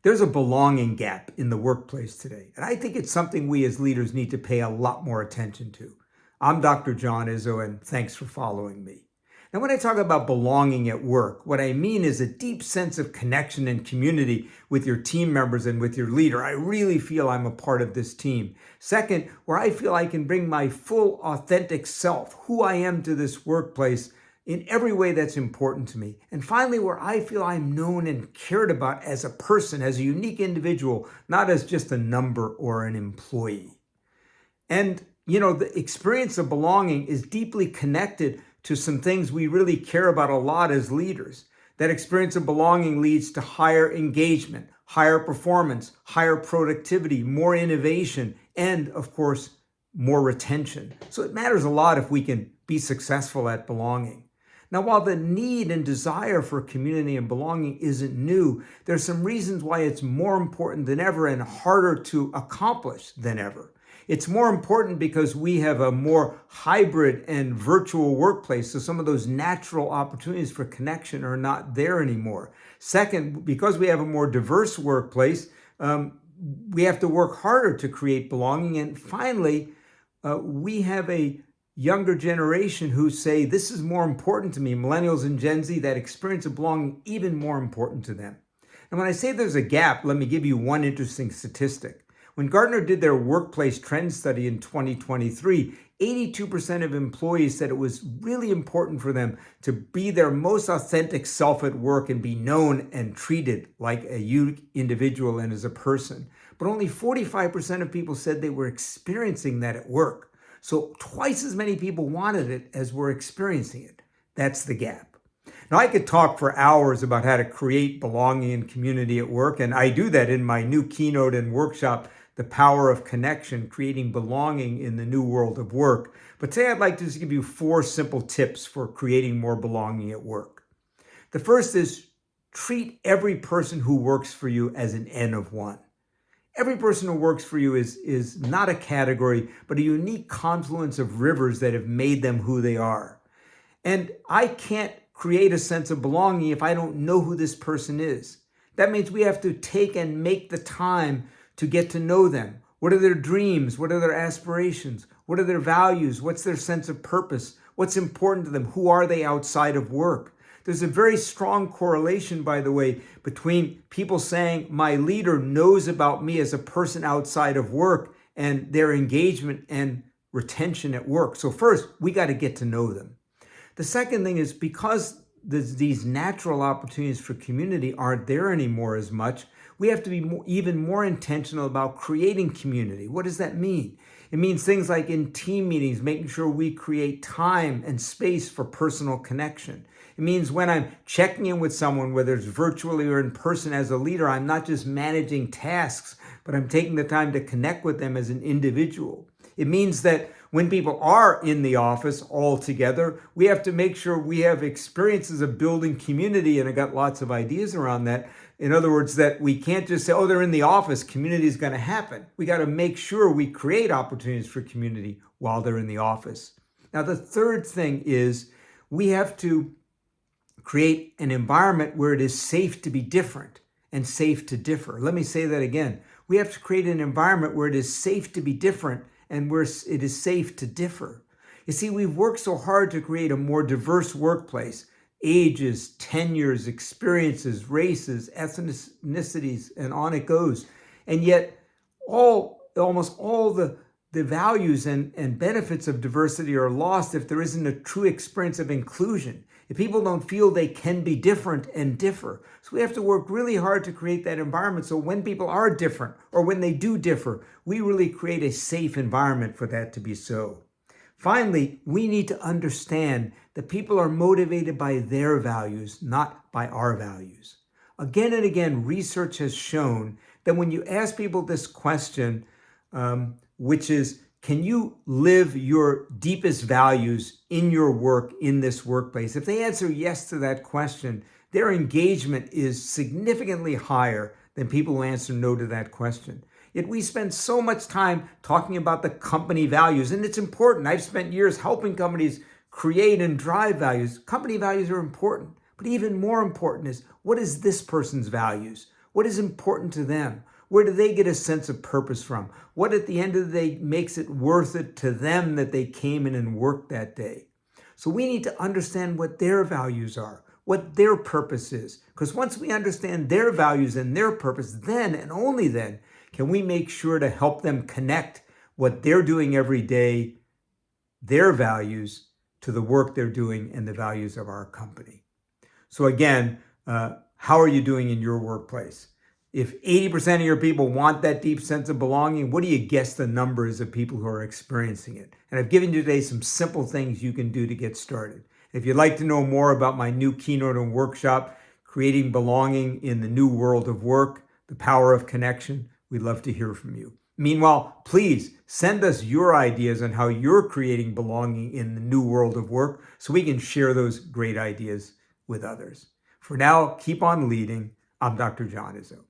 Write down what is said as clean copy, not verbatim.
There's a belonging gap in the workplace today, and I think it's something we as leaders need to pay a lot more attention to. I'm Dr. John Izzo, and thanks for following me. Now, when I talk about belonging at work, what I mean is a deep sense of connection and community with your team members and with your leader. I really feel I'm a part of this team. Second, where I feel I can bring my full, authentic self, who I am to this workplace, in every way that's important to me. And finally, where I feel I'm known and cared about as a person, as a unique individual, not as just a number or an employee. And, the experience of belonging is deeply connected to some things we really care about a lot as leaders. That experience of belonging leads to higher engagement, higher performance, higher productivity, more innovation, and of course, more retention. So it matters a lot if we can be successful at belonging. Now, while the need and desire for community and belonging isn't new, there's some reasons why it's more important than ever and harder to accomplish than ever. It's more important because we have a more hybrid and virtual workplace, so some of those natural opportunities for connection are not there anymore. Second, because we have a more diverse workplace, we have to work harder to create belonging. And finally, we have a younger generation who say, this is more important to me. Millennials and Gen Z, that experience of belonging, even more important to them. And when I say there's a gap, let me give you one interesting statistic. When Gartner did their workplace trend study in 2023, 82% of employees said it was really important for them to be their most authentic self at work and be known and treated like a unique individual and as a person. But only 45% of people said they were experiencing that at work. So twice as many people wanted it as were experiencing it. That's the gap. Now, I could talk for hours about how to create belonging and community at work, and I do that in my new keynote and workshop, The Power of Connection, Creating Belonging in the New World of Work. But today I'd like to just give you 4 simple tips for creating more belonging at work. The first is treat every person who works for you as an N of 1. Every person who works for you is not a category, but a unique confluence of rivers that have made them who they are. And I can't create a sense of belonging if I don't know who this person is. That means we have to take and make the time to get to know them. What are their dreams? What are their aspirations? What are their values? What's their sense of purpose? What's important to them? Who are they outside of work? There's a very strong correlation, by the way, between people saying my leader knows about me as a person outside of work and their engagement and retention at work. So first, we got to get to know them. The second thing is because these natural opportunities for community aren't there anymore as much, we have to be even more intentional about creating community. What does that mean? It means things like in team meetings, making sure we create time and space for personal connection. It means when I'm checking in with someone, whether it's virtually or in person as a leader, I'm not just managing tasks, but I'm taking the time to connect with them as an individual. It means that when people are in the office all together, we have to make sure we have experiences of building community, and I got lots of ideas around that. In other words, that we can't just say, oh, they're in the office, community is going to happen. We got to make sure we create opportunities for community while they're in the office. Now, the third thing is we have to create an environment where it is safe to be different and safe to differ. Let me say that again. We have to create an environment where it is safe to be different and where it is safe to differ. You see, we've worked so hard to create a more diverse workplace. Ages, tenures, experiences, races, ethnicities, and on it goes. And yet, almost all the values and benefits of diversity are lost if there isn't a true experience of inclusion. If people don't feel they can be different and differ. So we have to work really hard to create that environment so when people are different or when they do differ, we really create a safe environment for that to be so. Finally, we need to understand that people are motivated by their values, not by our values. Again and again, research has shown that when you ask people this question, which is, can you live your deepest values in your work, in this workplace? If they answer yes to that question, their engagement is significantly higher than people who answer no to that question. Yet we spend so much time talking about the company values, and it's important. I've spent years helping companies create and drive values. Company values are important, but even more important is, what is this person's values? What is important to them? Where do they get a sense of purpose from? What at the end of the day makes it worth it to them that they came in and worked that day? So we need to understand what their values are, what their purpose is. Because once we understand their values and their purpose, then and only then can we make sure to help them connect what they're doing every day, their values, to the work they're doing and the values of our company. So again, how are you doing in your workplace? If 80% of your people want that deep sense of belonging, what do you guess the number is of people who are experiencing it? And I've given you today some simple things you can do to get started. If you'd like to know more about my new keynote and workshop, Creating Belonging in the New World of Work, The Power of Connection, we'd love to hear from you. Meanwhile, please send us your ideas on how you're creating belonging in the new world of work so we can share those great ideas with others. For now, keep on leading. I'm Dr. John Izzo.